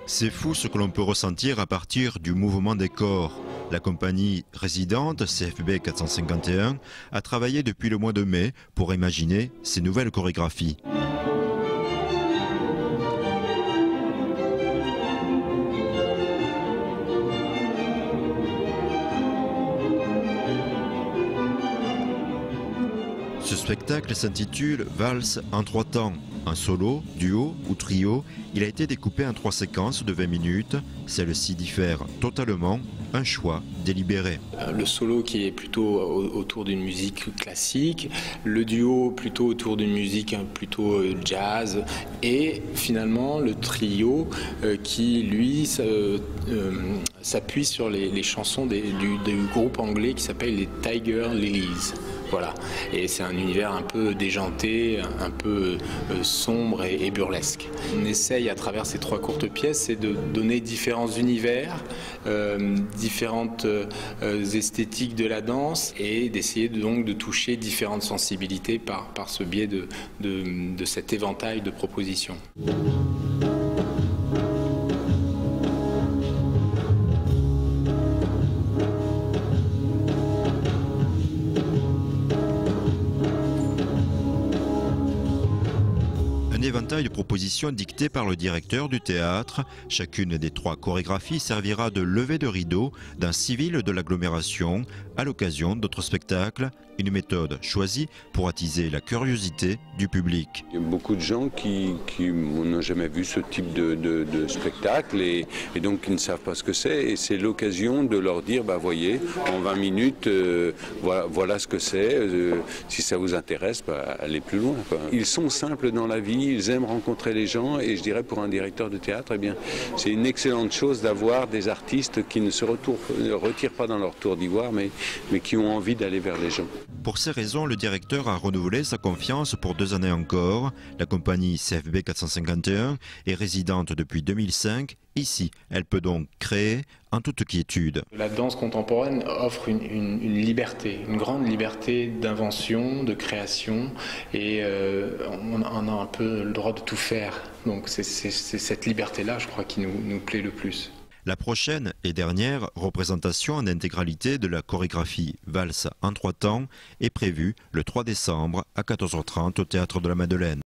C'est fou ce que l'on peut ressentir à partir du mouvement des corps. La compagnie résidente CFB 451 a travaillé depuis le mois de mai pour imaginer ces nouvelles chorégraphies. Ce spectacle s'intitule Valse en 3 temps. En solo, duo ou trio, il a été découpé en 3 séquences de 20 minutes. Celles-ci diffèrent totalement, un choix délibéré. Le solo qui est plutôt autour d'une musique classique, le duo plutôt autour d'une musique plutôt jazz, et finalement le trio qui lui s'appuie sur les chansons du groupe anglais qui s'appelle les Tiger Lilies. Voilà, et c'est un univers un peu déjanté, un peu sombre et burlesque. On essaye à travers ces 3 courtes pièces, c'est de donner différents univers, différentes esthétiques de la danse, et d'essayer donc de toucher différentes sensibilités par ce biais de cet éventail de propositions. Un éventail de propositions dictées par le directeur du théâtre. Chacune des 3 chorégraphies servira de levée de rideau d'un civil de l'agglomération à l'occasion d'autres spectacles. Une méthode choisie pour attiser la curiosité du public. Il y a beaucoup de gens qui n'ont jamais vu ce type de spectacle et donc qui ne savent pas ce que c'est. Et c'est l'occasion de leur dire, bah voyez, en 20 minutes, voilà ce que c'est. Si ça vous intéresse, bah, allez plus loin, quoi. Ils sont simples dans la vie, ils aiment rencontrer les gens, et je dirais pour un directeur de théâtre, eh bien, c'est une excellente chose d'avoir des artistes qui ne se retirent pas dans leur tour d'ivoire, mais qui ont envie d'aller vers les gens. Pour ces raisons, le directeur a renouvelé sa confiance pour 2 années encore. La compagnie CFB 451 est résidente depuis 2005. Ici, elle peut donc créer en toute quiétude. La danse contemporaine offre une liberté, une grande liberté d'invention, de création, et on a un peu le droit de tout faire. Donc c'est cette liberté-là, je crois, qui nous plaît le plus. La prochaine et dernière représentation en intégralité de la chorégraphie Valse en 3 temps est prévue le 3 décembre à 14h30 au Théâtre de la Madeleine.